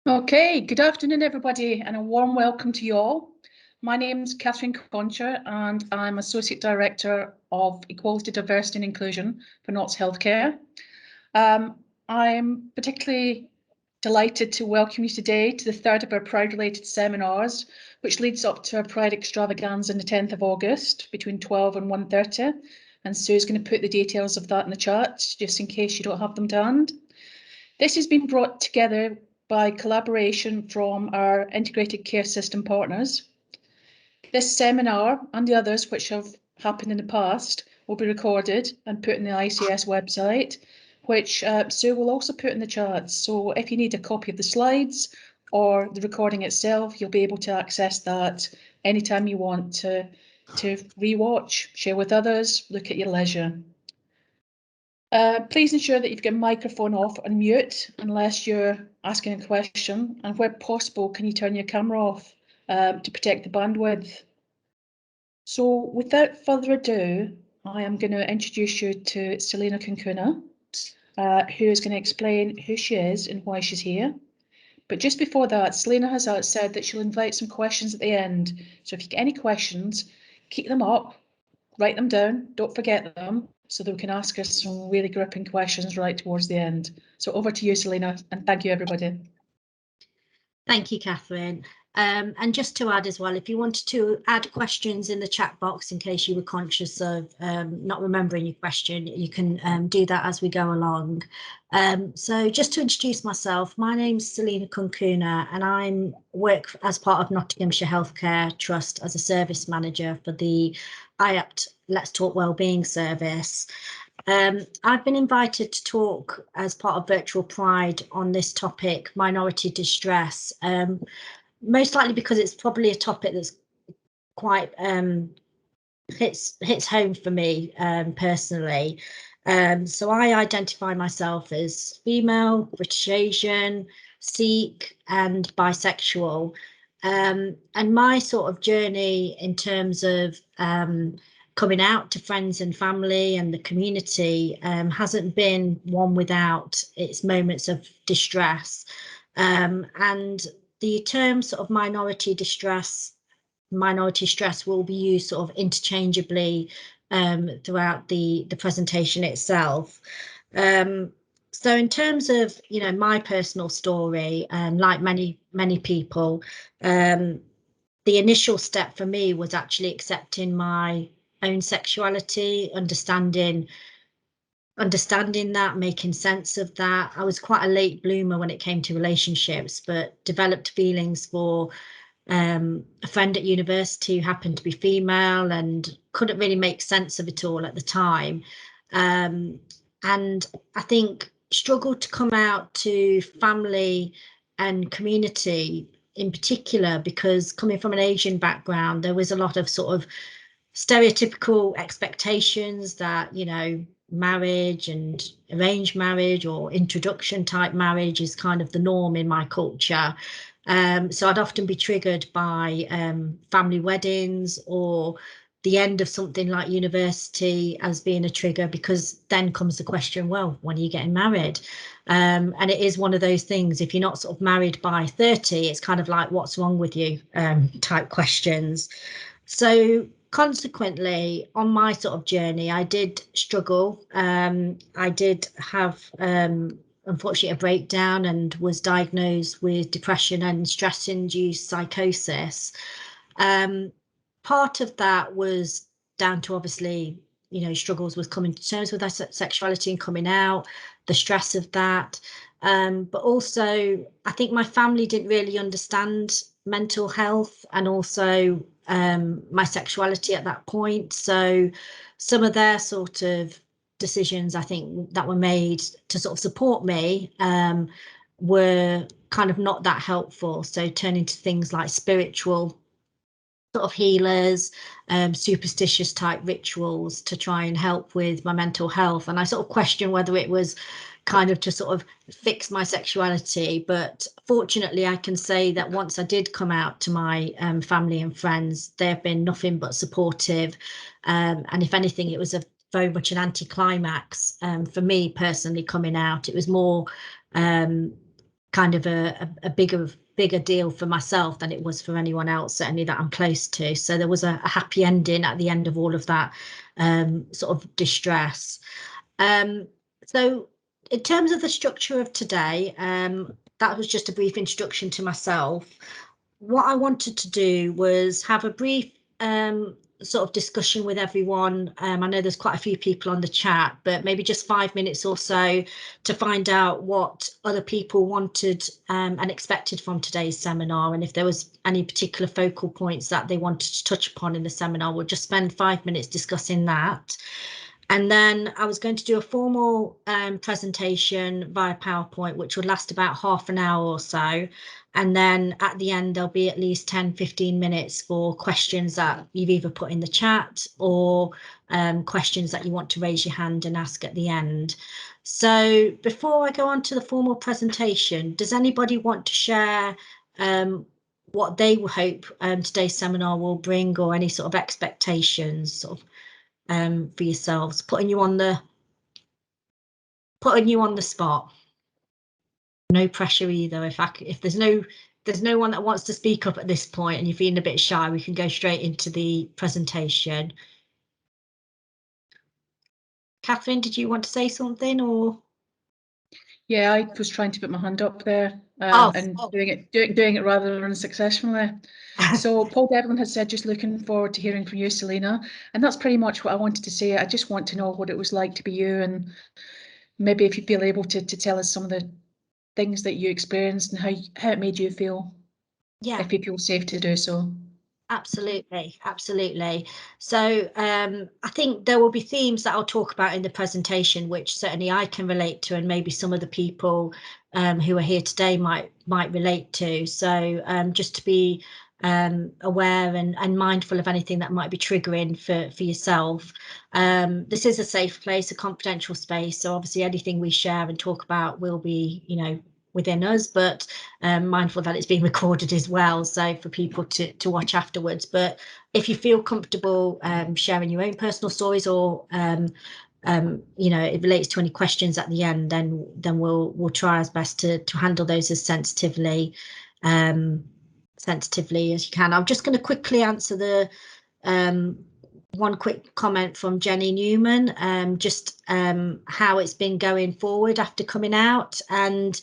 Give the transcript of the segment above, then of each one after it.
Okay, good afternoon, everybody, and a warm welcome to you all. My name's Catherine Concher, and I'm Associate Director of Equality, Diversity and Inclusion for Notts Healthcare. I'm particularly delighted to welcome you today to the third of our Pride-related seminars, which leads up to our Pride Extravaganza on the 10th of August between 12 and 1:30. And Sue's going to put the details of that in the chat, just in case you don't have them to hand. This has been brought together by collaboration from our integrated care system partners. This seminar and the others which have happened in the past will be recorded and put in the ICS website, which Sue will also put in the chat. So if you need a copy of the slides or the recording itself, you'll be able to access that anytime you want to rewatch, share with others, look at your leisure. Please ensure that you've got microphone off and mute unless you're asking a question, and where possible, can you turn your camera off to protect the bandwidth? So without further ado, I am going to introduce you to Selena Kunkuna, who is going to explain who she is and why she's here. But just before that, Selena has said that she'll invite some questions at the end. So if you get any questions, keep them up, write them down, don't forget them, so that we can ask us some really gripping questions right towards the end. So over to you, Selena, and thank you, everybody. Thank you, Catherine. And just to add as well, if you wanted to add questions in the chat box in case you were conscious of not remembering your question, you can do that as we go along. So just to introduce myself, my name's Selena Kunkuna, and I work as part of Nottinghamshire Healthcare Trust as a service manager for the IAPT Let's Talk Wellbeing service. I've been invited to talk as part of Virtual Pride on this topic, minority distress, most likely because it's probably a topic that's quite hits home for me personally. So I identify myself as female, British Asian, Sikh and bisexual. And my sort of journey in terms of coming out to friends and family and the community hasn't been one without its moments of distress. And the term sort of minority stress will be used sort of interchangeably throughout the presentation itself. So in terms of, you know, my personal story, like many people, the initial step for me was actually accepting my own sexuality, understanding that, making sense of that. I was quite a late bloomer when it came to relationships, but developed feelings for a friend at university who happened to be female and couldn't really make sense of it all at the time. And I think struggled to come out to family and community in particular, because coming from an Asian background, there was a lot of sort of stereotypical expectations that, you know, marriage and arranged marriage or introduction type marriage is kind of the norm in my culture. So I'd often be triggered by family weddings or the end of something like university as being a trigger, because then comes the question, well, when are you getting married? And it is one of those things, if you're not sort of married by 30, it's kind of like, what's wrong with you type questions. So consequently, on my sort of journey, I did struggle. I did have unfortunately a breakdown and was diagnosed with depression and stress-induced psychosis. Part of that was down to, obviously, you know, struggles with coming to terms with their sexuality and coming out, the stress of that. But also, I think my family didn't really understand mental health and also my sexuality at that point. So some of their sort of decisions, I think, that were made to sort of support me were kind of not that helpful. So turning to things like spiritual sort of healers, superstitious type rituals to try and help with my mental health. And I sort of question whether it was kind of to sort of fix my sexuality. But fortunately, I can say that once I did come out to my family and friends, they've been nothing but supportive. And if anything, it was very much an anticlimax for me personally coming out. It was more kind of a bigger deal for myself than it was for anyone else, certainly that I'm close to. So there was a happy ending at the end of all of that sort of distress. So in terms of the structure of today, that was just a brief introduction to myself. What I wanted to do was have a brief sort of discussion with everyone. I know there's quite a few people on the chat, but maybe just 5 minutes or so to find out what other people wanted and expected from today's seminar, and if there was any particular focal points that they wanted to touch upon in the seminar. We'll just spend 5 minutes discussing that. And then I was going to do a formal presentation via PowerPoint, which would last about half an hour or so. And then at the end, there'll be at least 10-15 minutes for questions that you've either put in the chat or questions that you want to raise your hand and ask at the end. So before I go on to the formal presentation, does anybody want to share what they hope today's seminar will bring, or any sort of expectations sort of for yourselves, putting you on the spot? No pressure either. If there's no one that wants to speak up at this point and you're feeling a bit shy, we can go straight into the presentation. Catherine, did you want to say something, or? Yeah, I was trying to put my hand up there and doing it rather unsuccessfully. So Paul Devlin has said, just looking forward to hearing from you, Selena. And that's pretty much what I wanted to say. I just want to know what it was like to be you, and maybe if you feel able to tell us some of the things that you experienced and how it made you feel. Yeah, if you feel safe to do so. absolutely. So I think there will be themes that I'll talk about in the presentation, which certainly I can relate to, and maybe some of the people who are here today might relate to. So just to be aware and mindful of anything that might be triggering for yourself. This is a safe place, a confidential space. So obviously anything we share and talk about will be, within us, but mindful that it's being recorded as well, so for people to watch afterwards. But if you feel comfortable sharing your own personal stories, or it relates to any questions at the end, then we'll try our best to handle those as sensitively as you can. I'm just going to quickly answer the one quick comment from Jenny Newman, just how it's been going forward after coming out. And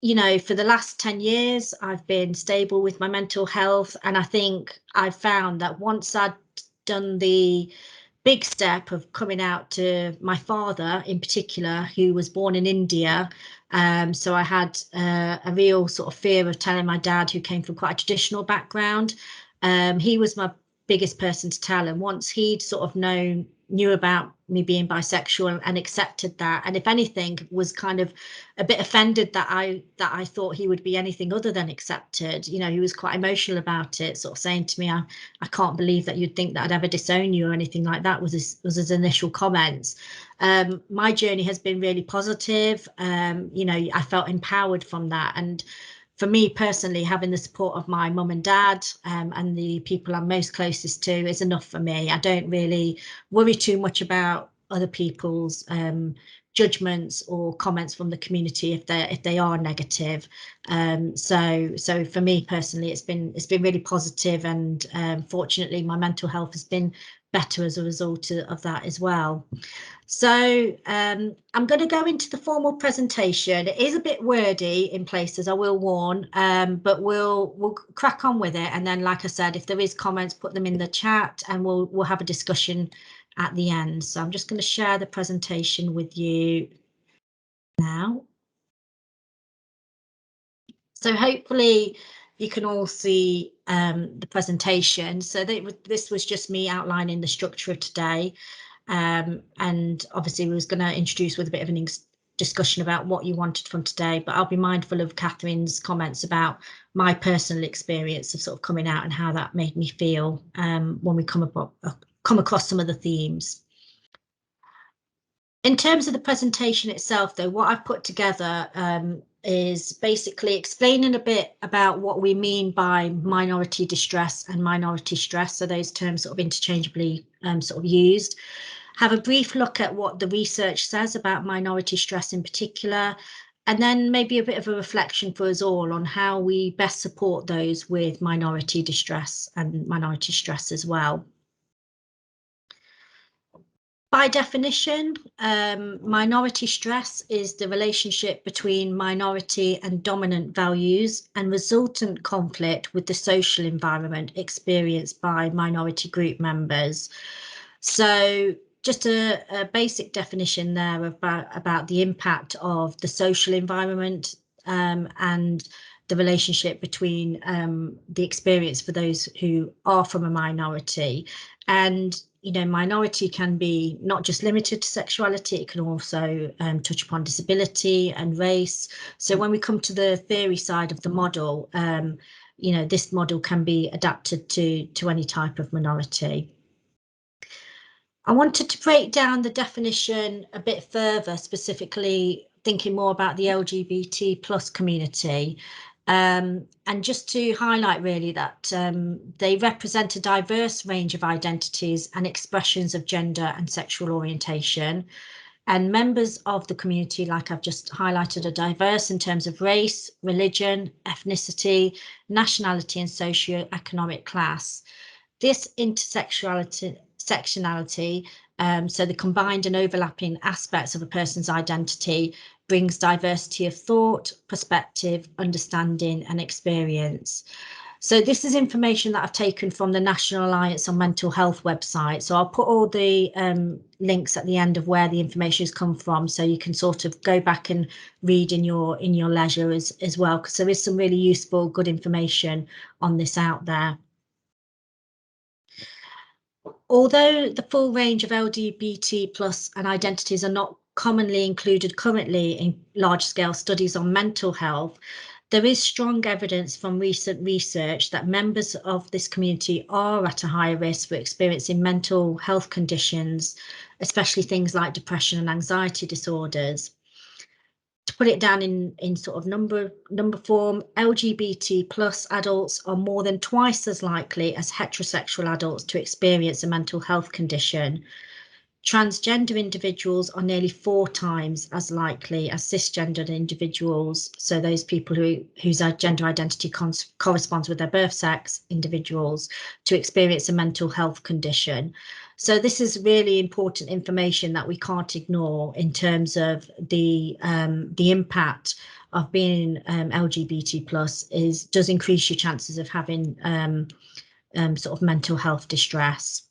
for the last 10 years, I've been stable with my mental health. And I think I've found that once I'd done the big step of coming out to my father in particular, who was born in India, so I had a real sort of fear of telling my dad, who came from quite a traditional background. He was my biggest person to tell, and once he'd sort of knew about me being bisexual and accepted that, and if anything was kind of a bit offended that I thought he would be anything other than accepted. He was quite emotional about it, sort of saying to me, I can't believe that you'd think that I'd ever disown you or anything like that, was his initial comments. My journey has been really positive. I felt empowered from that, and for me personally, having the support of my mum and dad and the people I'm most closest to is enough for me. I don't really worry too much about other people's judgments or comments from the community if they are negative. So for me personally, it's been really positive, and fortunately my mental health has been better as a result of that as well. So I'm going to go into the formal presentation. It is a bit wordy in places, I will warn, but we'll crack on with it. And then, like I said, if there is comments, put them in the chat, and we'll have a discussion at the end. So I'm just going to share the presentation with you now. So hopefully you can all see the presentation. So this was just me outlining the structure of today. And obviously we was going to introduce with a bit of an discussion about what you wanted from today, but I'll be mindful of Catherine's comments about my personal experience of sort of coming out and how that made me feel when we come across some of the themes. In terms of the presentation itself, though, what I've put together is basically explaining a bit about what we mean by minority distress and minority stress, so those terms sort of interchangeably sort of used. Have a brief look at what the research says about minority stress in particular, And then maybe a bit of a reflection for us all on how we best support those with minority distress and minority stress as well. By definition, minority stress is the relationship between minority and dominant values and resultant conflict with the social environment experienced by minority group members. So just a basic definition there about the impact of the social environment and the relationship between the experience for those who are from a minority. And minority can be not just limited to sexuality, it can also touch upon disability and race. So when we come to the theory side of the model, this model can be adapted to any type of minority. I wanted to break down the definition a bit further, specifically thinking more about the LGBT plus community. And just to highlight really that they represent a diverse range of identities and expressions of gender and sexual orientation. And members of the community, like I've just highlighted, are diverse in terms of race, religion, ethnicity, nationality, and socio-economic class. This intersectionality, so the combined and overlapping aspects of a person's identity, brings diversity of thought, perspective, understanding, and experience. So this is information that I've taken from the National Alliance on Mental Health website. So I'll put all the links at the end of where the information has come from, so you can sort of go back and read in your leisure as well, because there is some really useful, good information on this out there. Although the full range of LGBT plus and identities are not commonly included currently in large-scale studies on mental health, there is strong evidence from recent research that members of this community are at a higher risk for experiencing mental health conditions, especially things like depression and anxiety disorders. To put it down in sort of number form, LGBT plus adults are more than twice as likely as heterosexual adults to experience a mental health condition. Transgender individuals are nearly 4 times as likely as cisgendered individuals, so those people whose gender identity corresponds with their birth sex individuals, to experience a mental health condition. So this is really important information that we can't ignore in terms of the impact of being LGBT plus does increase your chances of having sort of mental health distress.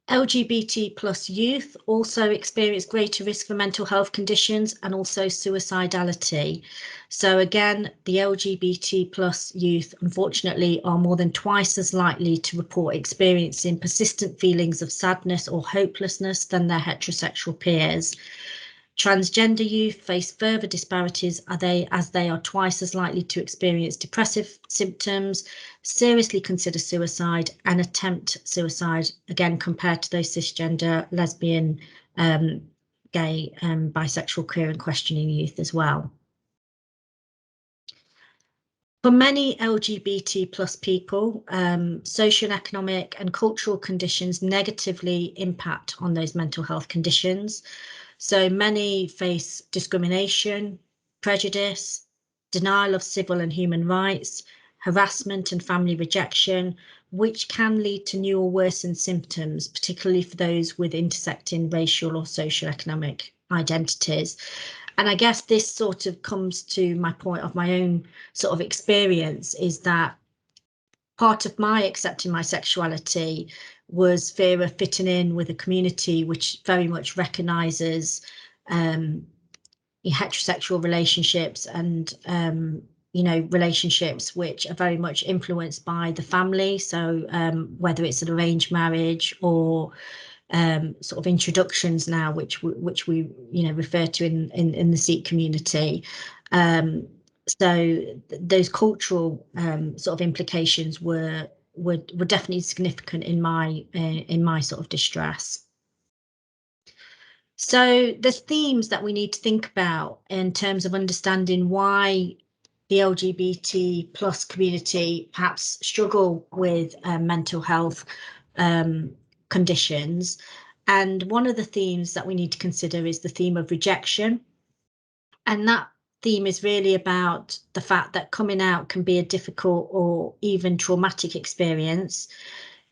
LGBT plus youth also experience greater risk for mental health conditions and also suicidality. So again, the LGBT plus youth, unfortunately, are more than twice as likely to report experiencing persistent feelings of sadness or hopelessness than their heterosexual peers. Transgender youth face further disparities as they are twice as likely to experience depressive symptoms, seriously consider suicide and attempt suicide, again, compared to those cisgender, lesbian, gay, bisexual, queer and questioning youth as well. For many LGBT plus people, socioeconomic and cultural conditions negatively impact on those mental health conditions. So many face discrimination, prejudice, denial of civil and human rights, harassment and family rejection, which can lead to new or worsened symptoms, particularly for those with intersecting racial or socioeconomic identities. And I guess this sort of comes to my point of my own sort of experience, is that part of my accepting my sexuality was fear of fitting in with a community which very much recognises heterosexual relationships and relationships which are very much influenced by the family. So whether it's an arranged marriage or sort of introductions now, which we refer to in the Sikh community. So those cultural sort of implications were definitely significant in my sort of distress. So there's themes that we need to think about in terms of understanding why the LGBT plus community perhaps struggle with mental health conditions. And one of the themes that we need to consider is the theme of rejection. And that theme is really about the fact that coming out can be a difficult or even traumatic experience.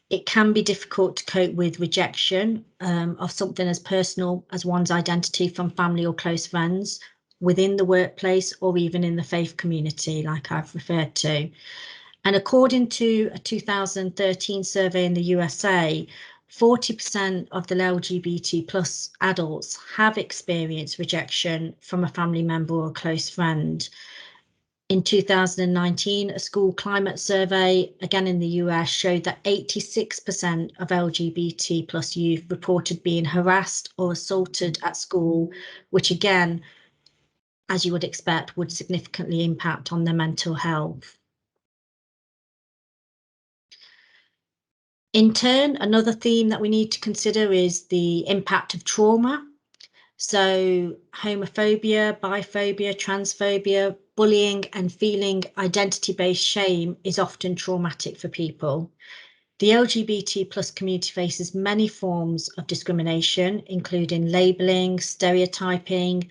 It can be difficult to cope with rejection of something as personal as one's identity from family or close friends within the workplace or even in the faith community, like I've referred to. And according to a 2013 survey in the USA, 40% of the LGBT plus adults have experienced rejection from a family member or a close friend. In 2019, a school climate survey, again in the US, showed that 86% of LGBT plus youth reported being harassed or assaulted at school, which again, as you would expect, would significantly impact on their mental health. In turn, another theme that we need to consider is the impact of trauma. So homophobia, biphobia, transphobia, bullying and feeling identity-based shame is often traumatic for people. The LGBT plus community faces many forms of discrimination, including labelling, stereotyping,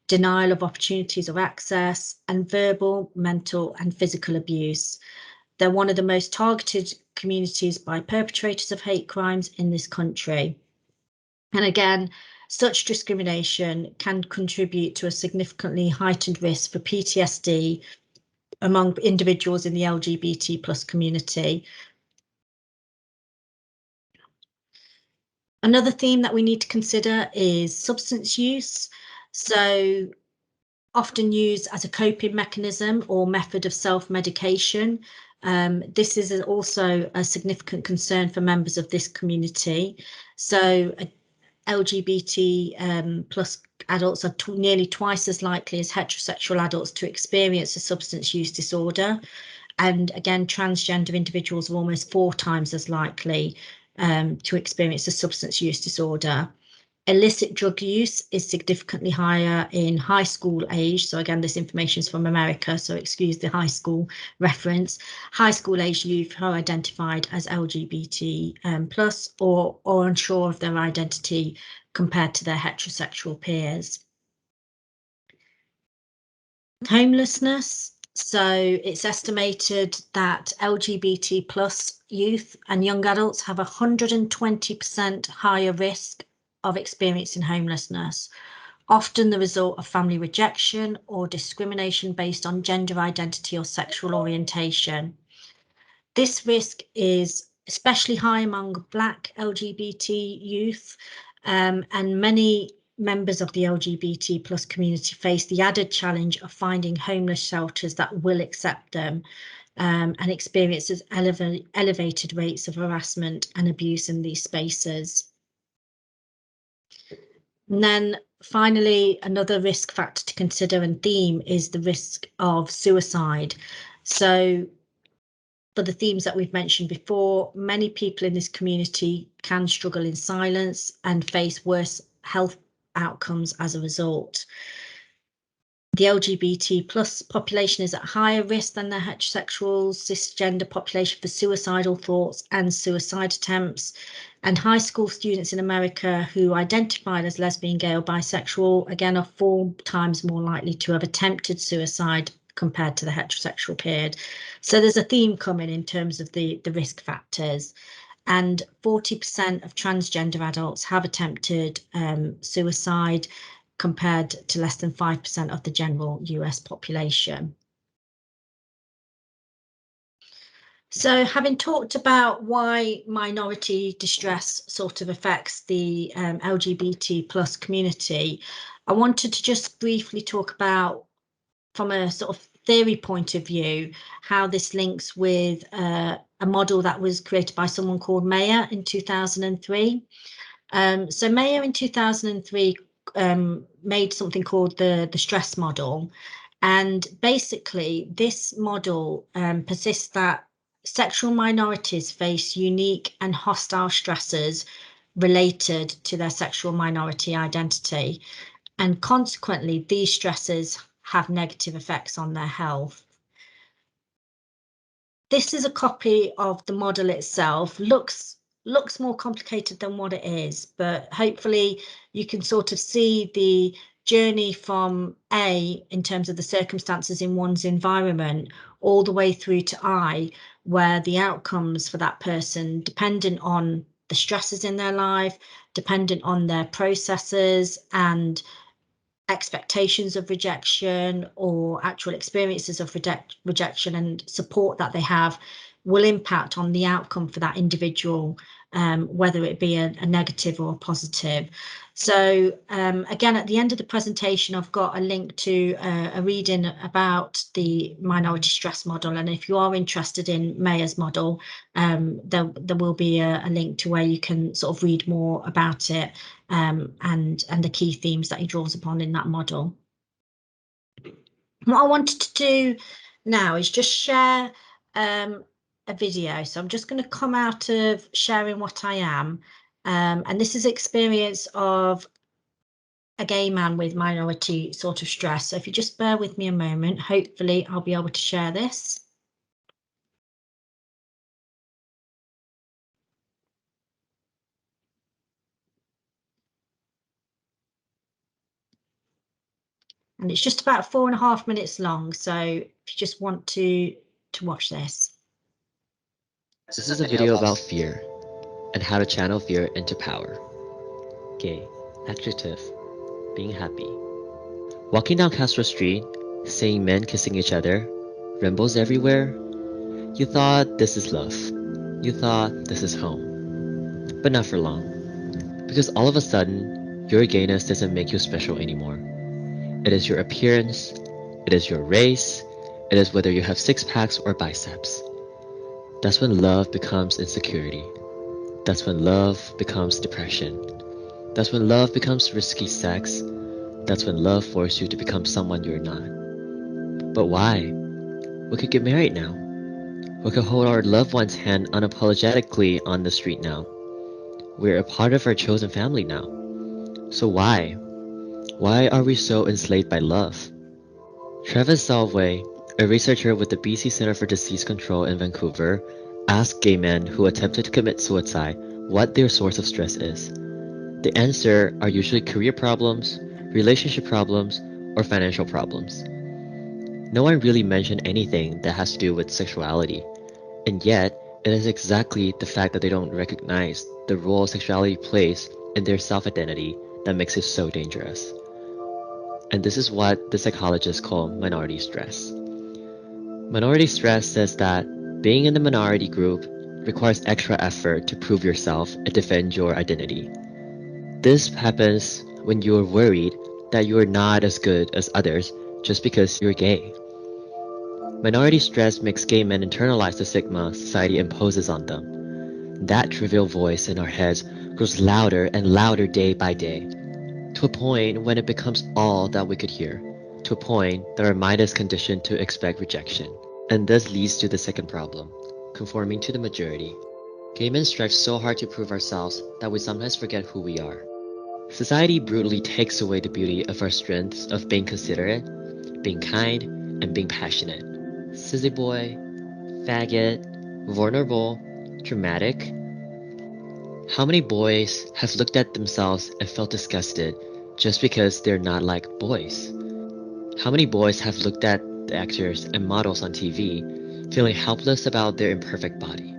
denial of opportunities or access, and verbal, mental and physical abuse. They're one of the most targeted communities by perpetrators of hate crimes in this country. And again, such discrimination can contribute to a significantly heightened risk for PTSD among individuals in the LGBT plus community. Another theme that we need to consider is substance use. So often used as a coping mechanism or method of self-medication. This is also a significant concern for members of this community. So LGBT plus adults are nearly twice as likely as heterosexual adults to experience a substance use disorder. And again, transgender individuals are almost 4 times as likely to experience a substance use disorder. Illicit drug use is significantly higher in high school age. So again, this information is from America, so excuse the high school reference. High school age youth who are identified as LGBT plus or unsure of their identity compared to their heterosexual peers. Homelessness. So it's estimated that LGBT plus youth and young adults have 120% higher risk of experiencing homelessness, often the result of family rejection or discrimination based on gender identity or sexual orientation. This risk is especially high among Black LGBT youth, and many members of the LGBT plus community face the added challenge of finding homeless shelters that will accept them, and experiences elevated rates of harassment and abuse in these spaces. And then finally, another risk factor to consider and theme is the risk of suicide. So for the themes that we've mentioned before, many people in this community can struggle in silence and face worse health outcomes as a result. The LGBT plus population is at higher risk than the heterosexual cisgender population for suicidal thoughts and suicide attempts. And high school students in America who identified as lesbian, gay or bisexual, again, are 4 times more likely to have attempted suicide compared to the heterosexual period. So there's a theme coming in terms of the risk factors. And 40% of transgender adults have attempted suicide, compared to less than 5% of the general US population. So having talked about why minority distress sort of affects the LGBT plus community, I wanted to just briefly talk about, from a sort of theory point of view, how this links with a model that was created by someone called Mayer in 2003. So Mayer in 2003 made something called the stress model. And basically, this model persists that sexual minorities face unique and hostile stresses related to their sexual minority identity. And consequently, these stresses have negative effects on their health. This is a copy of the model itself. Looks more complicated than what it is, but hopefully you can sort of see journey from A, in terms of the circumstances in one's environment, all the way through to I, where the outcomes for that person, dependent on the stresses in their life, dependent on their processes and expectations of rejection or actual experiences of rejection and support that they have, will impact on the outcome for that individual, whether it be a negative or a positive. So again, at the end of the presentation, I've got a link to a reading about the minority stress model. And if you are interested in Mayer's model, there will be a link to where you can sort of read more about it, and the key themes that he draws upon in that model. What I wanted to do now is just share a video. So I'm just going to come out of sharing what I am, and this is experience of a gay man with minority sort of stress. So if you just bear with me a moment, hopefully I'll be able to share this. And it's just about 4.5 minutes long. So if you just want to watch this. This is a video about fear and how to channel fear into power. Gay, adjective, being happy. Walking down Castro Street, seeing men kissing each other, rainbows everywhere, you thought this is love. You thought this is home. But not for long. Because all of a sudden, your gayness doesn't make you special anymore. It is your appearance, it is your race, it is whether you have six packs or biceps. That's when love becomes insecurity. That's when love becomes depression. That's when love becomes risky sex. That's when love forces you to become someone you're not. But why? We could get married now. We could hold our loved one's hand unapologetically on the street now. We're a part of our chosen family now. So why? Why are we so enslaved by love? Travis Salway, a researcher with the BC Center for Disease Control in Vancouver, asked gay men who attempted to commit suicide what their source of stress is. The answer are usually career problems, relationship problems, or financial problems. No one really mentioned anything that has to do with sexuality, and yet it is exactly the fact that they don't recognize the role sexuality plays in their self-identity that makes it so dangerous. And this is what the psychologists call minority stress. Minority stress says that being in the minority group requires extra effort to prove yourself and defend your identity. This happens when you're worried that you're not as good as others just because you're gay. Minority stress makes gay men internalize the stigma society imposes on them. That trivial voice in our heads grows louder and louder day by day, to a point when it becomes all that we could hear, to a point that our mind is conditioned to expect rejection. And this leads to the second problem, conforming to the majority. Gay men strive so hard to prove ourselves that we sometimes forget who we are. Society brutally takes away the beauty of our strengths of being considerate, being kind, and being passionate. Sissy boy, faggot, vulnerable, dramatic. How many boys have looked at themselves and felt disgusted just because they're not like boys? How many boys have looked at the actors and models on TV, feeling helpless about their imperfect body?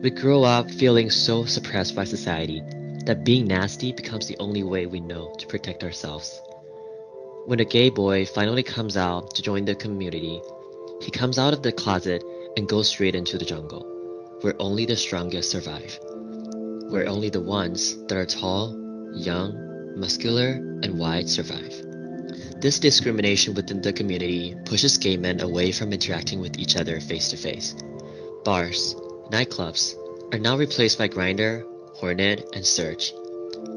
We grow up feeling so suppressed by society that being nasty becomes the only way we know to protect ourselves. When a gay boy finally comes out to join the community, he comes out of the closet and goes straight into the jungle, where only the strongest survive, where only the ones that are tall, young, muscular, and wide survive. This discrimination within the community pushes gay men away from interacting with each other face to face. Bars, nightclubs are now replaced by Grindr, Hornet, and Search.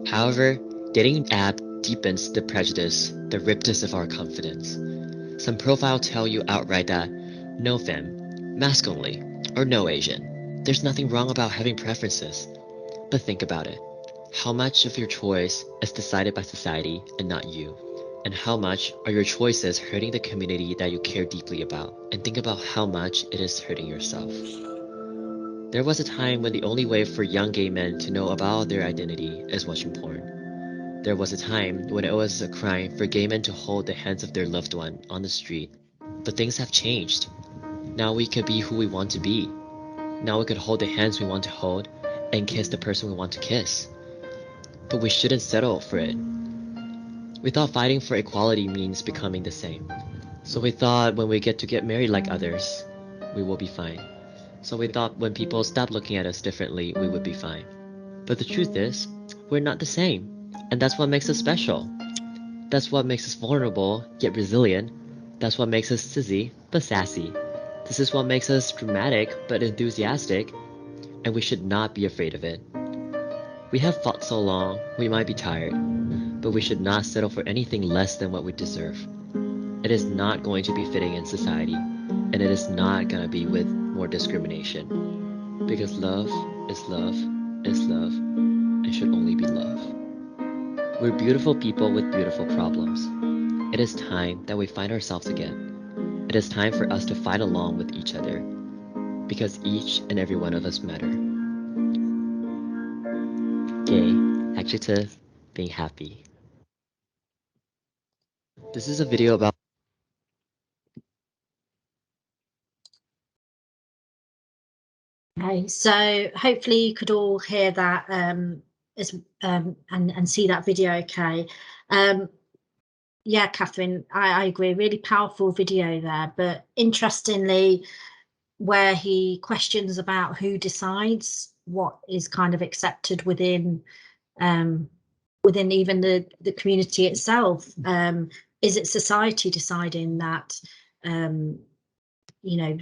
However, dating app deepens the prejudice that ripped us of our confidence. Some profiles tell you outright that no femme, mask only, or no Asian. There's nothing wrong about having preferences. But think about it. How much of your choice is decided by society and not you? And how much are your choices hurting the community that you care deeply about? And think about how much it is hurting yourself. There was a time when the only way for young gay men to know about their identity is watching porn. There was a time when it was a crime for gay men to hold the hands of their loved one on the street. But things have changed. Now we could be who we want to be. Now we could hold the hands we want to hold and kiss the person we want to kiss. But we shouldn't settle for it. We thought fighting for equality means becoming the same. So we thought when we get married like others, we will be fine. So we thought when people stop looking at us differently, we would be fine. But the truth is, we're not the same. And that's what makes us special. That's what makes us vulnerable, yet resilient. That's what makes us sizzy, but sassy. This is what makes us dramatic, but enthusiastic. And we should not be afraid of it. We have fought so long, we might be tired. But we should not settle for anything less than what we deserve. It is not going to be fitting in society, and it is not going to be with more discrimination. Because love is love is love, and should only be love. We're beautiful people with beautiful problems. It is time that we find ourselves again. It is time for us to fight along with each other, because each and every one of us matter. Gay, adjective, being happy. This is a video about Okay, so hopefully you could all hear that and see that video okay. Yeah, Catherine, I agree, really powerful video there, but interestingly, where he questions about who decides what is kind of accepted within within even the community itself. Is it society deciding that you know,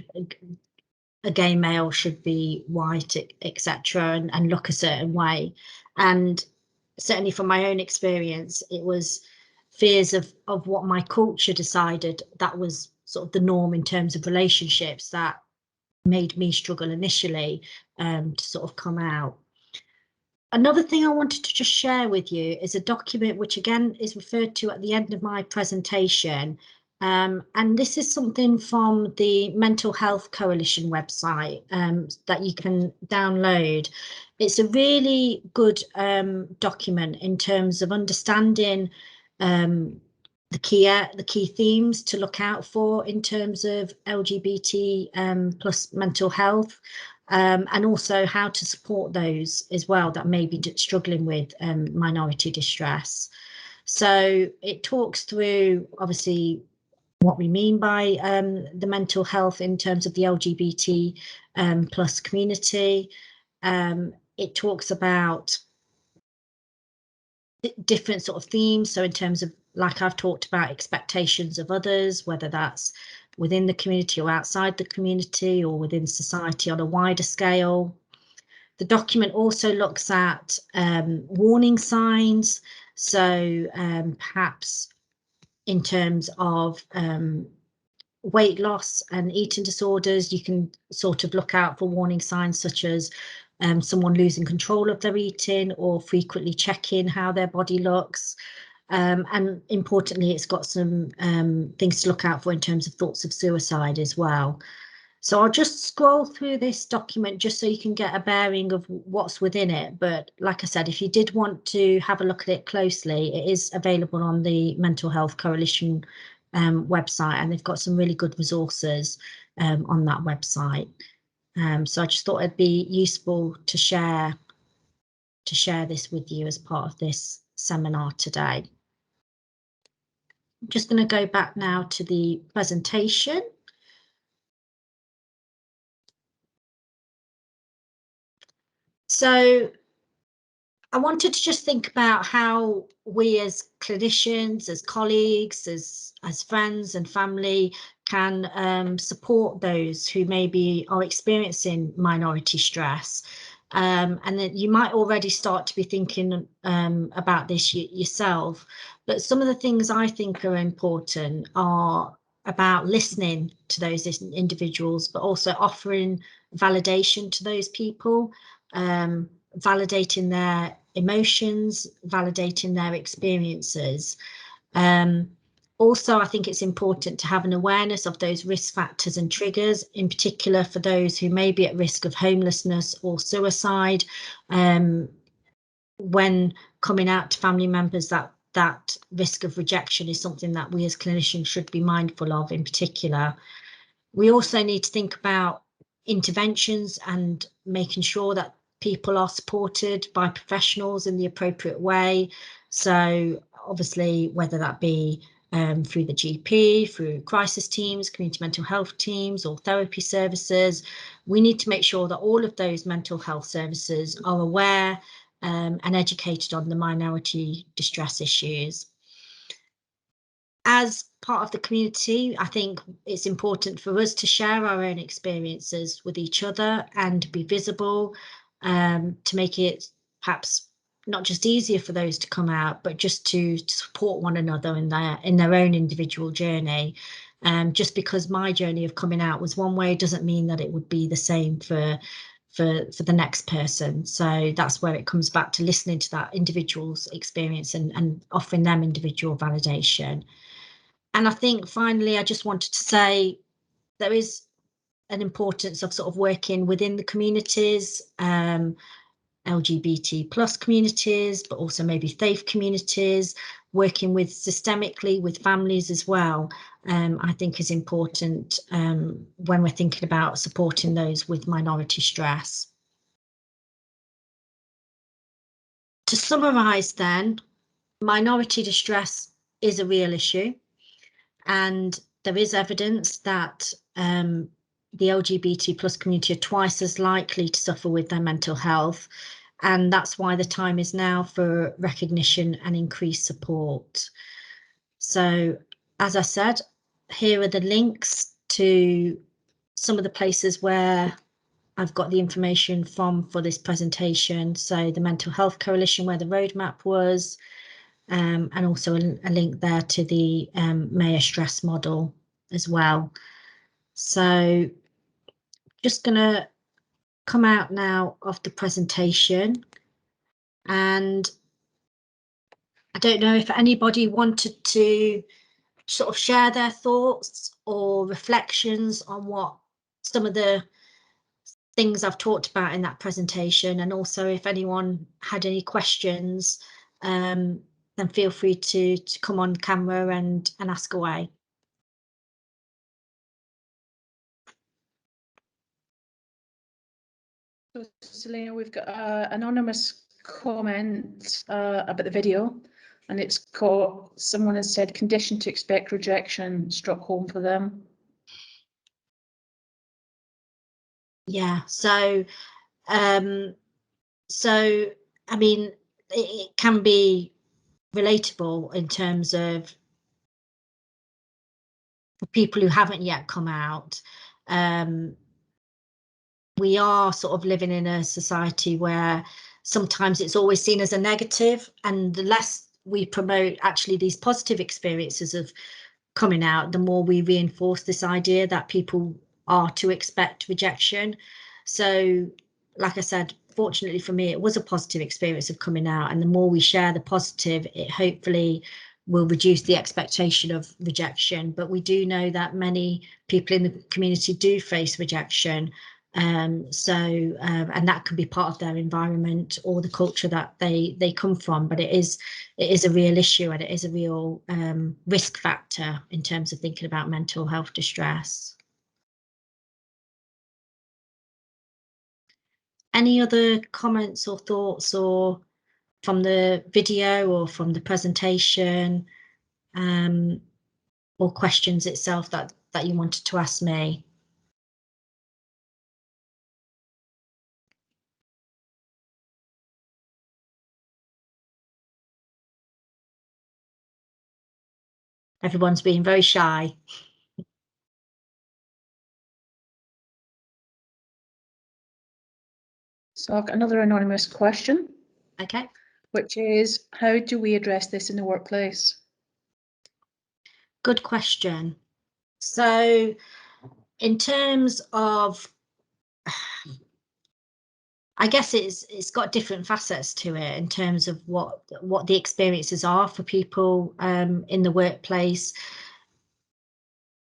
a gay male should be white, etc., and look a certain way? And certainly from my own experience, it was fears of what my culture decided that was sort of the norm in terms of relationships that made me struggle initially to sort of come out. Another thing I wanted to just share with you is a document which again is referred to at the end of my presentation. And this is something from the Mental Health Coalition website that you can download. It's a really good document in terms of understanding the key themes to look out for in terms of LGBT plus mental health. And also how to support those as well that may be struggling with minority distress. So it talks through obviously what we mean by the mental health in terms of the LGBT plus community. It talks about different sort of themes. So in terms of, like I've talked about, expectations of others, whether that's within the community or outside the community or within society on a wider scale. The document also looks at warning signs. So perhaps in terms of weight loss and eating disorders, you can sort of look out for warning signs such as someone losing control of their eating or frequently checking how their body looks. And importantly, it's got some things to look out for in terms of thoughts of suicide as well. So I'll just scroll through this document just so you can get a bearing of what's within it. But like I said, if you did want to have a look at it closely, it is available on the Mental Health Coalition website, and they've got some really good resources on that website. So I just thought it'd be useful to share this with you as part of this seminar today. I'm just going to go back now to the presentation. So I wanted to just think about how we as clinicians, as colleagues, as friends and family can support those who maybe are experiencing minority stress. And that you might already start to be thinking about this yourself. But some of the things I think are important are about listening to those individuals, but also offering validation to those people, validating their emotions, validating their experiences. Also, I think it's important to have an awareness of those risk factors and triggers, in particular for those who may be at risk of homelessness or suicide. when coming out to family members, that risk of rejection is something that we as clinicians should be mindful of in particular. We also need to think about interventions and making sure that people are supported by professionals in the appropriate way. So obviously, whether that be through the GP, through crisis teams, community mental health teams, or therapy services, we need to make sure that all of those mental health services are aware and educated on the minority distress issues. As part of the community, I think it's important for us to share our own experiences with each other and be visible, to make it perhaps not just easier for those to come out, but just to support one another in their own individual journey. Just because my journey of coming out was one way doesn't mean that it would be the same for the next person. So that's where it comes back to listening to that individual's experience and offering them individual validation. And I think finally, I just wanted to say there is an importance of sort of working within the communities, LGBT plus communities, but also maybe faith communities, working with systemically with families as well, I think is important when we're thinking about supporting those with minority stress. To summarise then, minority distress is a real issue. And there is evidence that the LGBT plus community are twice as likely to suffer with their mental health. And that's why the time is now for recognition and increased support. So, as I said, here are the links to some of the places where I've got the information from for this presentation. So the Mental Health Coalition, where the roadmap was, and also a link there to the Mayer stress model as well. So just going to come out now of the presentation, and I don't know if anybody wanted to sort of share their thoughts or reflections on what some of the things I've talked about in that presentation, and also if anyone had any questions, then feel free to come on camera and ask away. So, Selena, we've got an anonymous comment about the video, and it's got, someone has said, conditioned to expect rejection struck home for them. Yeah, so I mean, it can be relatable in terms of for people who haven't yet come out. We are sort of living in a society where sometimes it's always seen as a negative, and the less we promote actually these positive experiences of coming out, the more we reinforce this idea that people are to expect rejection. So, like I said, fortunately for me, it was a positive experience of coming out, and the more we share the positive, it hopefully will reduce the expectation of rejection. But we do know that many people in the community do face rejection. And that can be part of their environment or the culture that they come from. But it is a real issue, and it is a real risk factor in terms of thinking about mental health distress. Any other comments or thoughts, or from the video or from the presentation, or questions itself that you wanted to ask me? Everyone's being very shy. So I've got another anonymous question. Okay. Which is, how do we address this in the workplace? Good question. So in terms of, I guess it's got different facets to it in terms of what the experiences are for people in the workplace.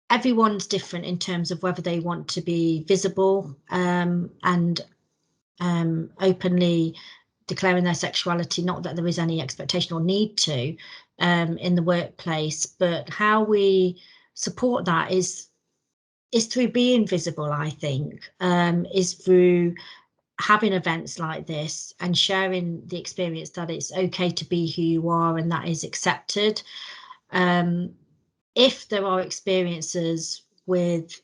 Everyone's different in terms of whether they want to be visible and openly declaring their sexuality, not that there is any expectation or need to in the workplace, but how we support that is through being visible, I think, is through having events like this and sharing the experience that it's okay to be who you are and that is accepted. If there are experiences with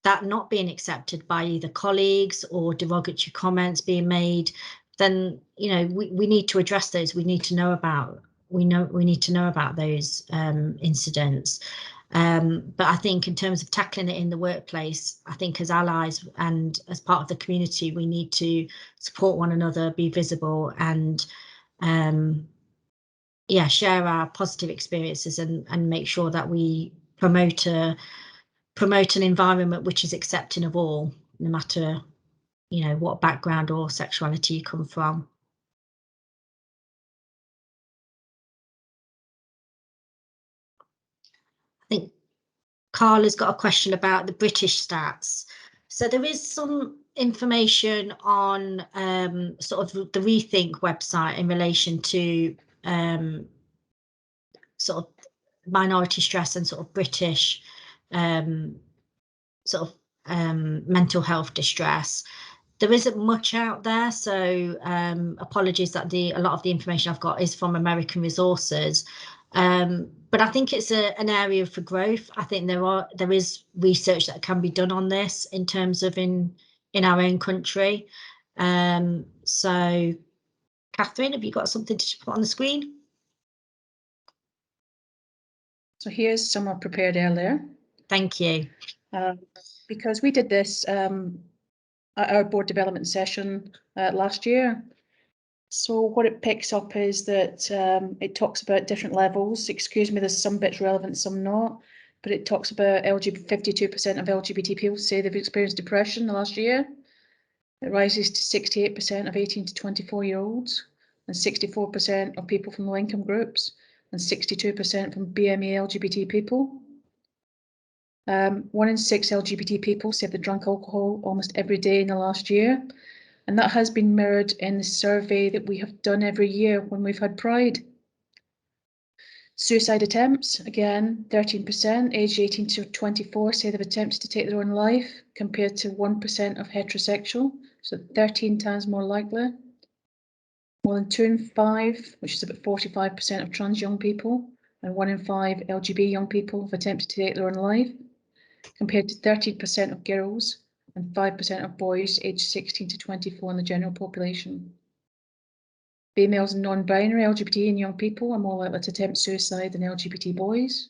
that not being accepted by either colleagues or derogatory comments being made, then we need to address those. We need to know about those incidents. But I think in terms of tackling it in the workplace, I think as allies and as part of the community, we need to support one another, be visible, and share our positive experiences and make sure that we promote an environment which is accepting of all, no matter what background or sexuality you come from. I think Carla's got a question about the British stats. So there is some information on sort of the Rethink website in relation to sort of minority stress and sort of British mental health distress. There isn't much out there, so apologies that a lot of the information I've got is from American resources. But I think it's an area for growth. I think there is research that can be done on this in terms of in our own country. So, Catherine, have you got something to put on the screen? So here's some I prepared earlier. Thank you. Because we did this at our board development session last year. So what it picks up is that it talks about different levels. Excuse me, there's some bits relevant, some not. But it talks about 52% of LGBT people say they've experienced depression in the last year. It rises to 68% of 18 to 24-year-olds, and 64% of people from low income groups, and 62% from BME LGBT people. 1 in 6 LGBT people say they've drunk alcohol almost every day in the last year. And that has been mirrored in the survey that we have done every year when we've had Pride. Suicide attempts, again, 13%, aged 18 to 24 say they've attempted to take their own life, compared to 1% of heterosexual, so 13 times more likely. More than 2 in 5, which is about 45% of trans young people, and 1 in 5 LGBT young people have attempted to take their own life, compared to 13% of girls and 5% of boys aged 16 to 24 in the general population. Females and non-binary LGBT and young people are more likely to attempt suicide than LGBT boys.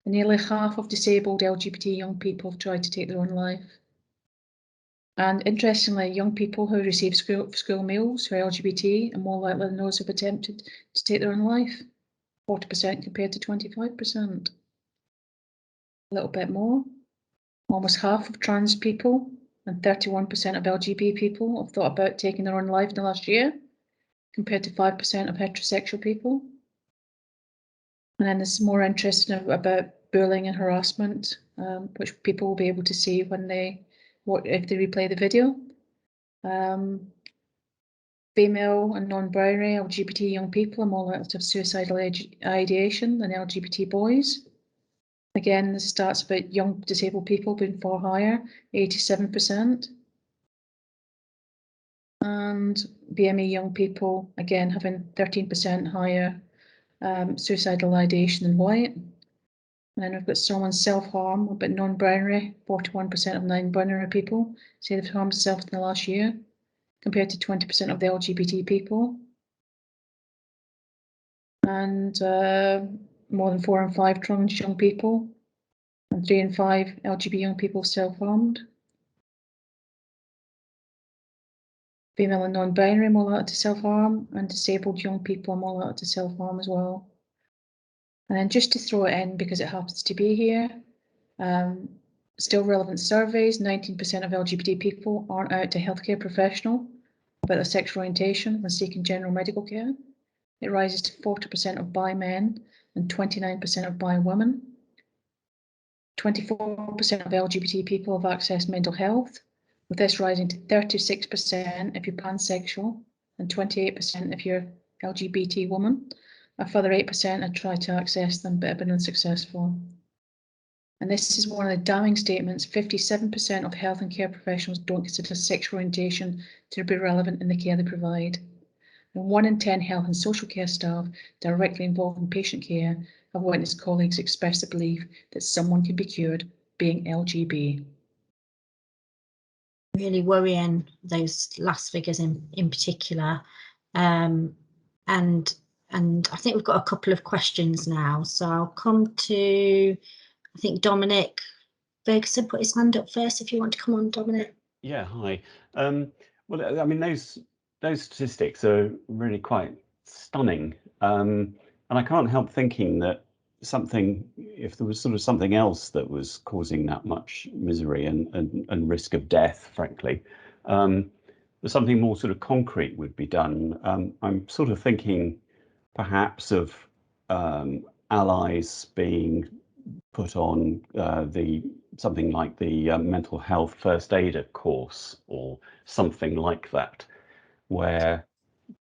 And nearly half of disabled LGBT young people have tried to take their own life. And interestingly, young people who receive school meals who are LGBT are more likely than those who have attempted to take their own life, 40% compared to 25%. A little bit more. Almost half of trans people and 31% of LGBT people have thought about taking their own life in the last year, compared to 5% of heterosexual people. And then there's more interesting about bullying and harassment, which people will be able to see when if they replay the video. Female and non-binary LGBT young people are more likely to have suicidal ideation than LGBT boys. Again, the stats about young disabled people being far higher, 87%. And BME young people, again, having 13% higher suicidal ideation than white. And then we've got someone self-harm, but non-binary, 41% of non-binary people say they've harmed themselves in the last year, compared to 20% of the LGBT people. And more than 4 in 5 trans young people, and 3 in 5 LGBT young people self-harmed. Female and non-binary are more likely to self-harm, and disabled young people are more likely to self-harm as well. And then just to throw it in, because it happens to be here, still relevant surveys, 19% of LGBT people aren't out to a healthcare professional about their sexual orientation when seeking general medical care. It rises to 40% of bi men and 29% of bi women. 24% of LGBT people have accessed mental health, with this rising to 36% if you're pansexual and 28% if you're LGBT woman. A further 8% had tried to access them but have been unsuccessful. And this is one of the damning statements. 57% of health and care professionals don't consider sexual orientation to be relevant in the care they provide. And 1 in 10 health and social care staff directly involved in patient care have witnessed colleagues express the belief that someone can be cured being LGB. Really worrying, those last figures in particular. And I think we've got a couple of questions now. So I'll come to, I think Dominic Ferguson put his hand up first. If you want to come on, Dominic. Yeah, hi. Well, I mean, those statistics are really quite stunning, and I can't help thinking that if there was sort of something else that was causing that much misery and risk of death, frankly, that something more sort of concrete would be done. I'm sort of thinking perhaps of allies being put on something like the mental health first aider course or something like that, where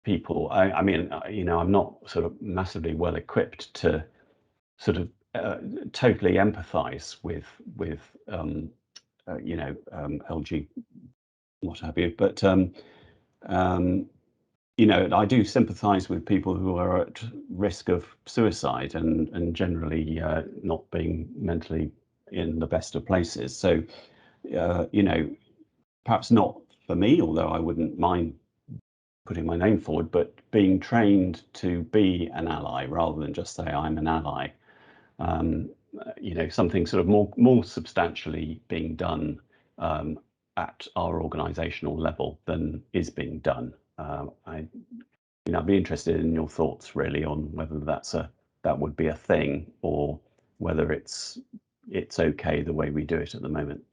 people, I mean, you know, I'm not sort of massively well equipped to sort of totally empathize with you know, LG, what have you, but you know, I do sympathise with people who are at risk of suicide and generally not being mentally in the best of places. So, you know, perhaps not for me, although I wouldn't mind putting my name forward, but being trained to be an ally rather than just say I'm an ally. You know, something sort of more substantially being done at our organisational level than is being done. You know, I'd be interested in your thoughts really on whether that would be a thing or whether it's okay the way we do it at the moment.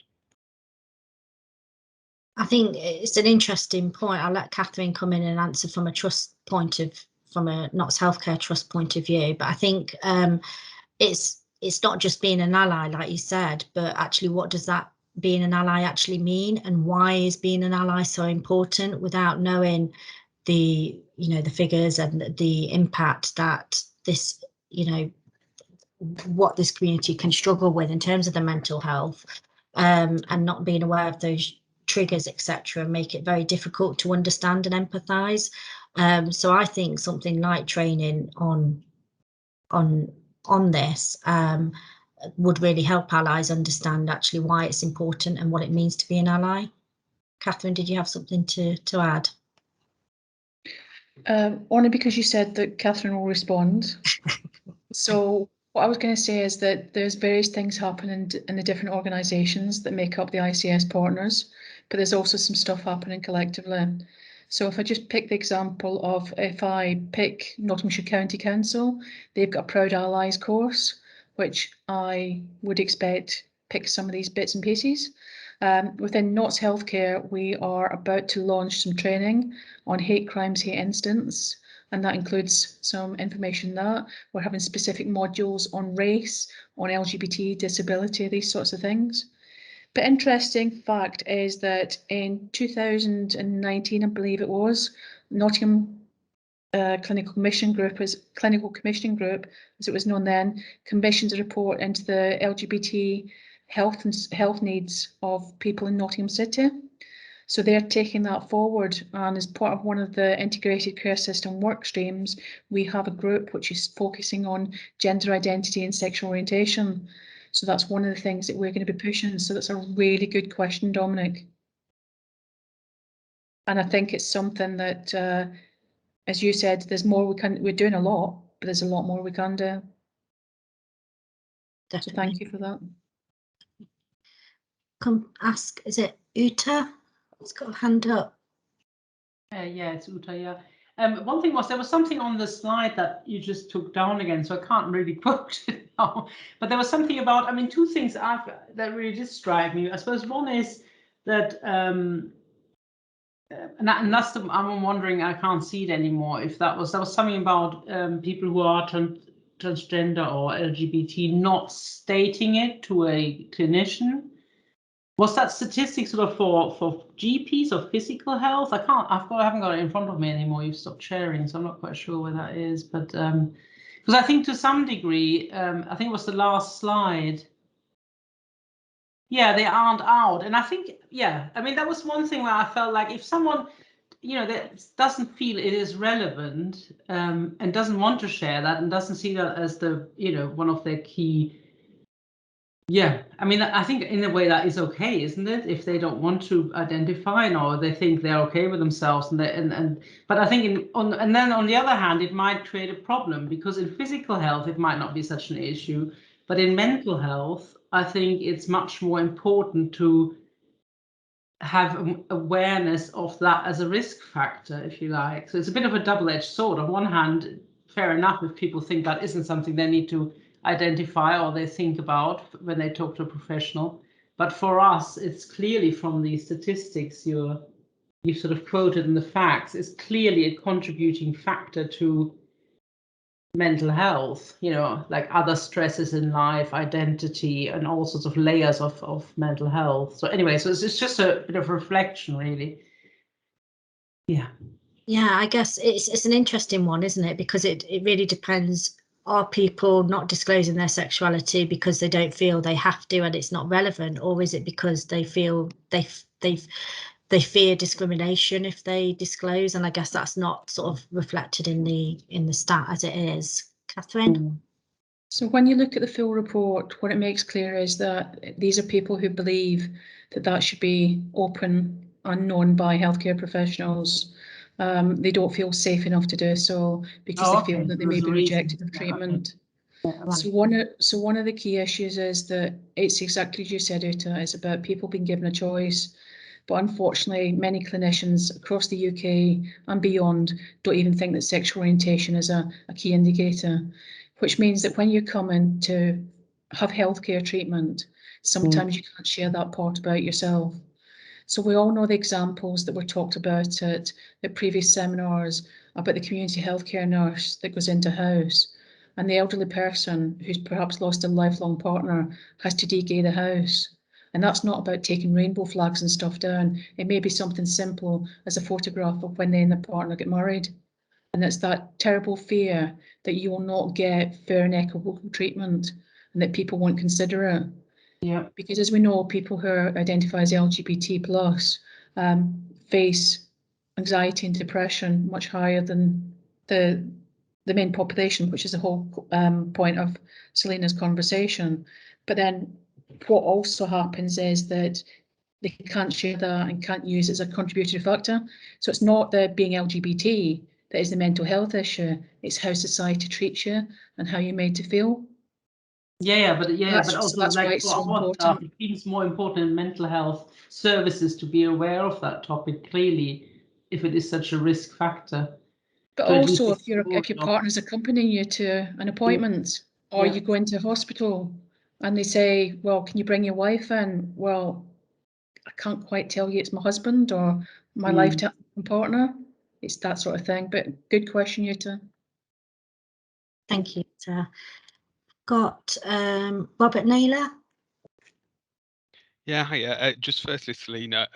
I think it's an interesting point. I'll let Catherine come in and answer from a Notts Healthcare Trust point of view. But I think it's not just being an ally, like you said, but actually what does that being an ally actually mean, and why is being an ally so important without knowing the figures and the impact that this, what this community can struggle with in terms of the mental health, and not being aware of those triggers, etc., make it very difficult to understand and empathise. So I think something like training on this would really help allies understand actually why it's important and what it means to be an ally. Catherine, did you have something to add? Only because you said that Catherine will respond. So what I was going to say is that there's various things happening in the different organisations that make up the ICS partners, but there's also some stuff happening collectively. So if I just pick the example of, if I pick Nottinghamshire County Council, they've got a Proud Allies course, which I would expect pick some of these bits and pieces. Within Notts Healthcare, we are about to launch some training on hate crimes, hate incidents, and that includes some information that we're having specific modules on race, on LGBT, disability, these sorts of things. But interesting fact is that in 2019, I believe it was, Nottingham Clinical Commissioning Group, as it was known then, commissioned a report into the LGBT health needs of people in Nottingham City. So they're taking that forward, and as part of one of the integrated care system work streams, we have a group which is focusing on gender identity and sexual orientation. So that's one of the things that we're going to be pushing. So that's a really good question, Dominic. And I think it's something that, as you said, there's more we're doing a lot, but there's a lot more we can do. Definitely. So thank you for that. Come ask, is it Uta? It's got a hand up. Yeah, it's Uta, yeah. One thing was, there was something on the slide that you just took down again, so I can't really quote it now. But there was something about, I mean, two things that really did strike me. I suppose one is that, and that's the, I'm wondering, I can't see it anymore, if there was something about people who are transgender or LGBT not stating it to a clinician. Was that statistic sort of for GPs or physical health? I haven't got it in front of me anymore. You've stopped sharing, so I'm not quite sure where that is. But because I think to some degree, I think it was the last slide. Yeah, they aren't out, and I think, yeah, I mean, that was one thing where I felt like if someone, that doesn't feel it is relevant, and doesn't want to share that and doesn't see that as the, one of their key. Yeah, I mean, I think in a way that is okay, isn't it? If they don't want to identify, or they think they're okay with themselves, but I think and then on the other hand, it might create a problem, because in physical health it might not be such an issue, but in mental health, I think it's much more important to have awareness of that as a risk factor, if you like. So it's a bit of a double-edged sword. On one hand, fair enough if people think that isn't something they need to identify or they think about when they talk to a professional. But for us, it's clearly from the statistics you sort of quoted in the facts, it's clearly a contributing factor to mental health, like other stresses in life, identity, and all sorts of layers of mental health. So anyway, so it's just a bit of reflection, really. Yeah. Yeah, I guess it's an interesting one, isn't it? Because it really depends. Are people not disclosing their sexuality because they don't feel they have to and it's not relevant, or is it because they feel they fear discrimination if they disclose? And I guess that's not sort of reflected in the stat as it is. Catherine? So when you look at the full report, what it makes clear is that these are people who believe that should be open and known by healthcare professionals. They don't feel safe enough to do so because they feel that they may be rejected of treatment. Yeah, right. So one of the key issues is that it's exactly as you said, Uta, it's about people being given a choice. But unfortunately, many clinicians across the UK and beyond don't even think that sexual orientation is a key indicator, which means that when you come in to have healthcare treatment, sometimes you can't share that part about yourself. So we all know the examples that were talked about at previous seminars about the community healthcare nurse that goes into house, and the elderly person who's perhaps lost a lifelong partner has to de-gay the house. And that's not about taking rainbow flags and stuff down. It may be something simple as a photograph of when they and their partner get married. And it's that terrible fear that you will not get fair and equitable treatment and that people won't consider it. Yeah. Because as we know, people who identify as LGBT plus face anxiety and depression much higher than the main population, which is the whole point of Selena's conversation. But then what also happens is that they can't share that and can't use it as a contributory factor. So it's not the being LGBT that is the mental health issue, it's how society treats you and how you're made to feel. But also That's like why it's for so our staff, important. it seems more important in mental health services to be aware of that topic clearly, if it is such a risk factor. But So at least also, if your exposure. partner's accompanying you to an appointment, or Yeah. you go into hospital, and they say, "Well, can you bring your wife in?" Well, I can't quite tell you it's my husband or my lifetime partner. It's that sort of thing. But good question, Yuta. Thank you. Got Robert Naylor. Yeah, hiya. Just firstly, Selena,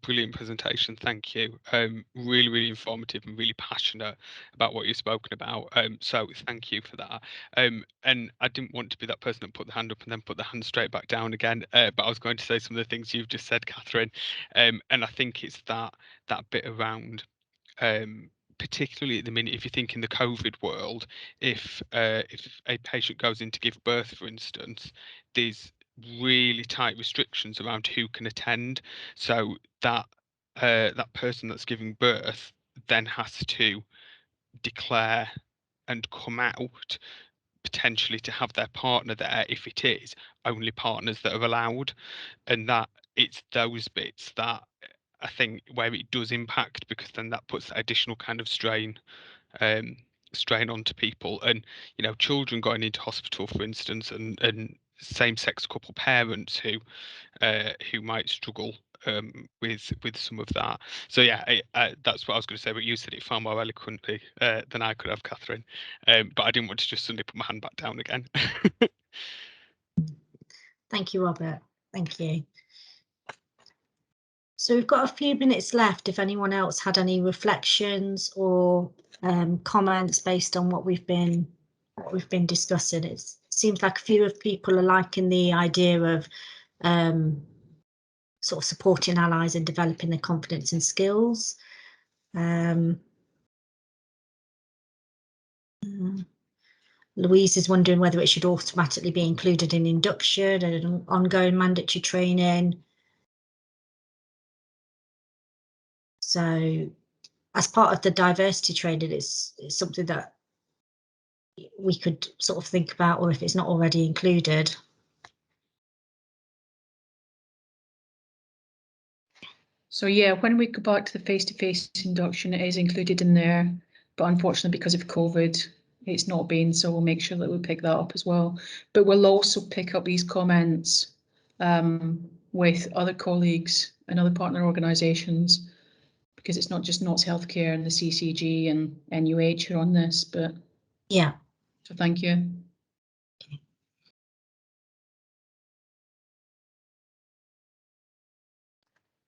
brilliant presentation. Thank you. Really, really informative and really passionate about what you've spoken about. So thank you for that. And I didn't want to be that person that put the hand up and then put the hand straight back down again. But I was going to say some of the things you've just said, Catherine. And I think it's that bit around. Particularly at the minute, if you think in the COVID world, if a patient goes in to give birth, for instance, there's really tight restrictions around who can attend. So that that person that's giving birth then has to declare and come out potentially to have their partner there if it is only partners that are allowed, and that it's those bits that I think where it does impact, because then that puts that additional kind of strain onto people. And children going into hospital, for instance, and same-sex couple parents who might struggle with some of that. So yeah, that's what I was going to say, but you said it far more eloquently than I could have, Catherine. But I didn't want to just suddenly put my hand back down again. Thank you, Robert. Thank you. So we've got a few minutes left if anyone else had any reflections or comments based on what we've been discussing. It seems like a few of people are liking the idea of sort of supporting allies and developing their confidence and skills. Louise is wondering whether it should automatically be included in induction and ongoing mandatory training. So as part of the diversity training, it's something that we could sort of think about, or if it's not already included. So yeah, when we go back to the face-to-face induction, it is included in there, but unfortunately because of COVID, it's not been, so we'll make sure that we pick that up as well. But we'll also pick up these comments with other colleagues and other partner organisations, because it's not just Knots Healthcare and the CCG and NUH who are on this, but yeah. So thank you. Okay.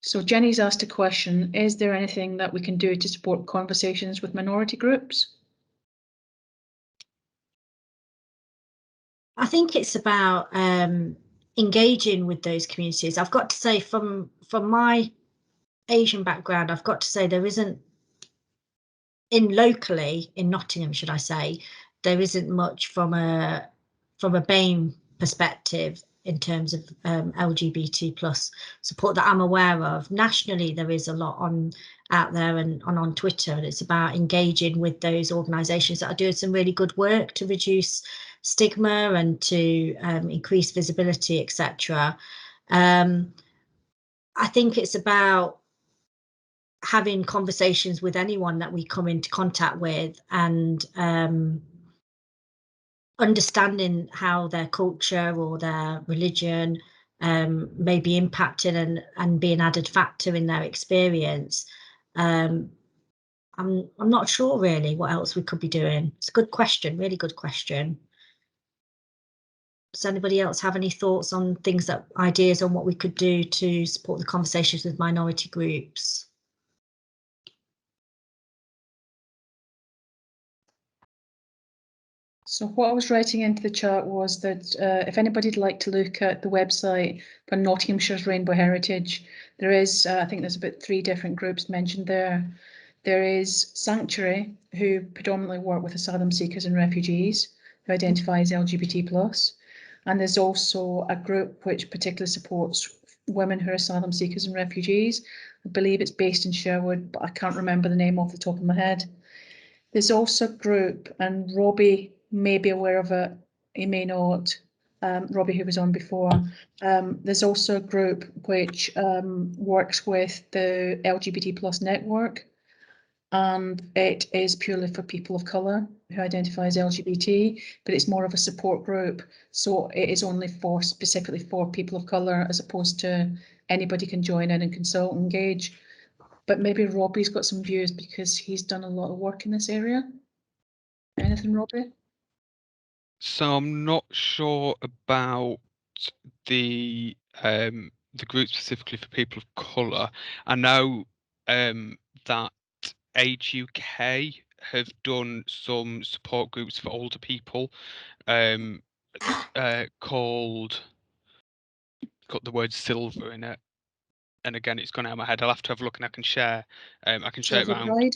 So Jenny's asked a question, is there anything that we can do to support conversations with minority groups? I think it's about engaging with those communities. I've got to say, from my Asian background, I've got to say there isn't, locally in Nottingham, should I say, there isn't much from a BAME perspective in terms of LGBT plus support that I'm aware of. Nationally, there is a lot out there and on Twitter, and it's about engaging with those organisations that are doing some really good work to reduce stigma and to increase visibility, etc. I think it's about having conversations with anyone that we come into contact with, and understanding how their culture or their religion may be impacting and be an added factor in their experience. I'm not sure really what else we could be doing. It's a good question, really good question. Does anybody else have any thoughts on ideas on what we could do to support the conversations with minority groups? So what I was writing into the chat was that if anybody'd like to look at the website for Nottinghamshire's Rainbow Heritage, there is, I think there's about 3 different groups mentioned there. There is Sanctuary, who predominantly work with asylum seekers and refugees, who identify as LGBT+. And there's also a group which particularly supports women who are asylum seekers and refugees. I believe it's based in Sherwood, but I can't remember the name off the top of my head. There's also a group, and Robbie may be aware of it, he may not, Robbie who was on before. There's also a group which works with the LGBT+ network, and it is purely for people of colour who identify as LGBT, but it's more of a support group, so it is only specifically for people of colour, as opposed to anybody can join in and consult and engage. But maybe Robbie's got some views because he's done a lot of work in this area. Anything, Robbie? So I'm not sure about the group specifically for people of colour. I know that Age UK have done some support groups for older people, called, got the word silver in it, and again it's gone out of my head. I'll have to have a look, and I can share it Silver around. Pride?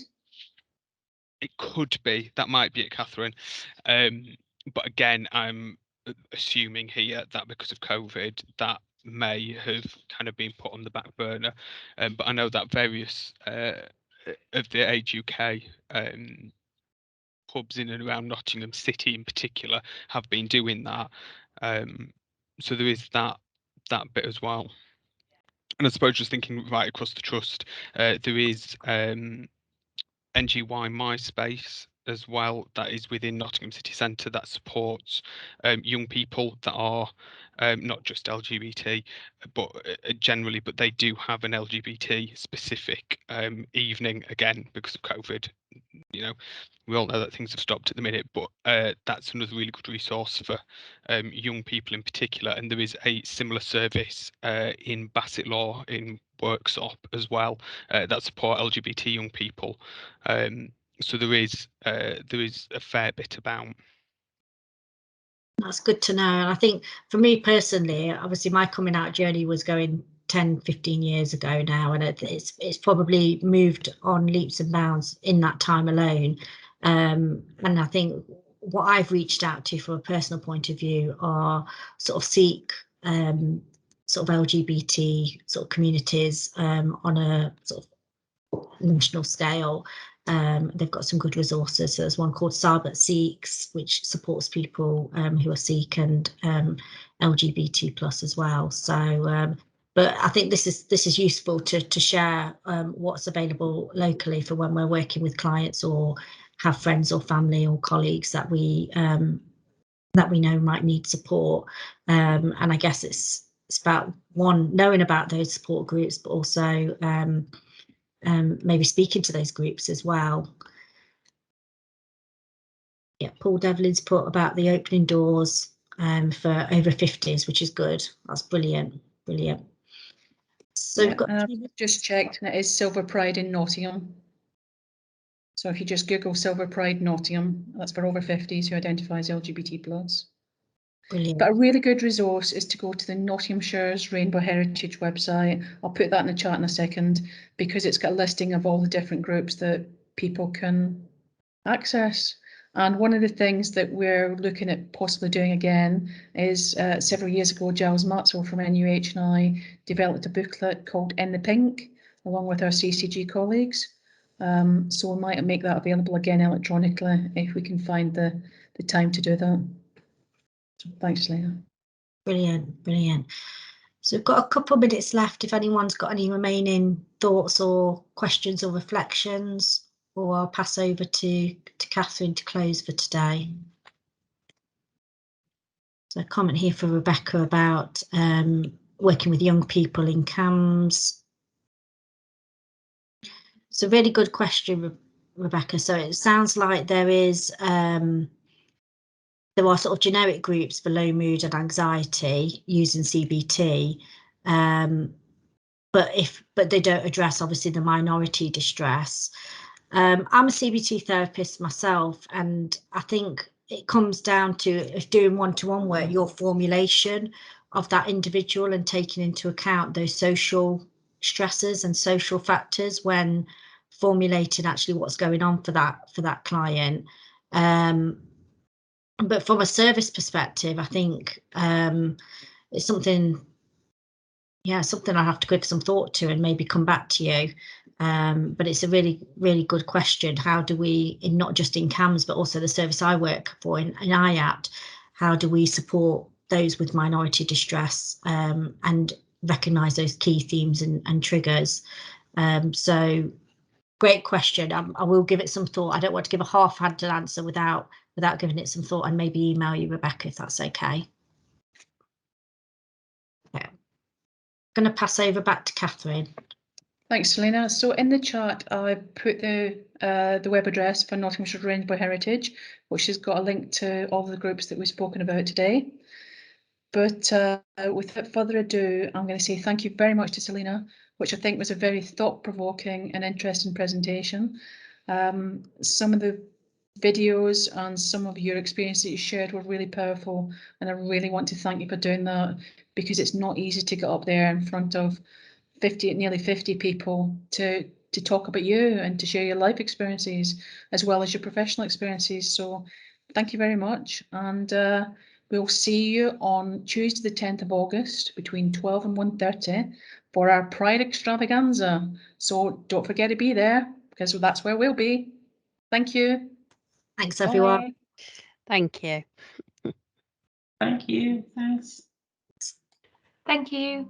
It could be, that might be it, Catherine. But again, I'm assuming here that because of COVID, that may have kind of been put on the back burner. But I know that various of the Age UK pubs in and around Nottingham City in particular have been doing that. So there is that bit as well. And I suppose just thinking right across the trust, there is NGY MySpace, as well that is within Nottingham City Centre that supports young people that are not just LGBT, but generally, but they do have an LGBT specific evening, again, because of COVID. You know, we all know that things have stopped at the minute, but that's another really good resource for young people in particular. And there is a similar service in Bassett Law in Worksop as well that support LGBT young people. So there is a fair bit about. That's good to know. And I think for me personally, obviously my coming out journey was going 10, 15 years ago now, and it's probably moved on leaps and bounds in that time alone. And I think what I've reached out to from a personal point of view are sort of Sikh, sort of LGBT sort of communities on a sort of national scale. They've got some good resources. So there's one called Sarbat Sikhs, which supports people who are Sikh and LGBT plus as well. So, but I think this is useful to share what's available locally for when we're working with clients or have friends or family or colleagues that we know might need support. And I guess it's about one, knowing about those support groups, but also maybe speaking to those groups as well. Yeah, Paul Devlin's put about the opening doors for over 50s, which is good. That's brilliant, brilliant. So we've got just checked, and it is Silver Pride in Nottingham. So if you just Google Silver Pride Nottingham, that's for over 50s who identifies LGBT plus. Brilliant. But a really good resource is to go to the Nottinghamshire's Rainbow Heritage website. I'll put that in the chat in a second, because it's got a listing of all the different groups that people can access. And one of the things that we're looking at possibly doing again is several years ago, Giles Matzel from NUH and I developed a booklet called In the Pink, along with our CCG colleagues. So we might make that available again electronically if we can find the time to do that. So thanks, Leah. Brilliant, brilliant. So we've got a couple of minutes left if anyone's got any remaining thoughts or questions or reflections, or I'll pass over to Catherine to close for today. So a comment here for Rebecca about working with young people in CAMS. It's a really good question, Rebecca. So it sounds like there are sort of generic groups for low mood and anxiety using CBT, but they don't address obviously the minority distress. I'm a CBT therapist myself, and I think it comes down to, if doing one-to-one work, your formulation of that individual and taking into account those social stresses and social factors when formulating actually what's going on for that client. But from a service perspective, I think it's something I have to give some thought to and maybe come back to you. But it's a really, really good question. How do we, not just in CAMS, but also the service I work for in IAPT, how do we support those with minority distress and recognise those key themes and triggers? So great question. I will give it some thought. I don't want to give a half-handed answer without giving it some thought, and maybe email you, Rebecca, if that's okay. Yeah. I'm going to pass over back to Catherine. Thanks, Selena. So in the chat, I put the web address for Nottinghamshire Rainbow Heritage, which has got a link to all the groups that we've spoken about today. But without further ado, I'm going to say thank you very much to Selena, which I think was a very thought-provoking and interesting presentation. Some of the videos and some of your experience that you shared were really powerful, and I really want to thank you for doing that, because it's not easy to get up there in front of nearly 50 people to talk about you and to share your life experiences as well as your professional experiences. So thank you very much, and we'll see you on Tuesday the 10th of August between 12 and 1:30 for our Pride Extravaganza. So don't forget to be there, because that's where we'll be. Thank you. Thanks, everyone. Bye. Thank you. Thank you. Thanks. Thank you.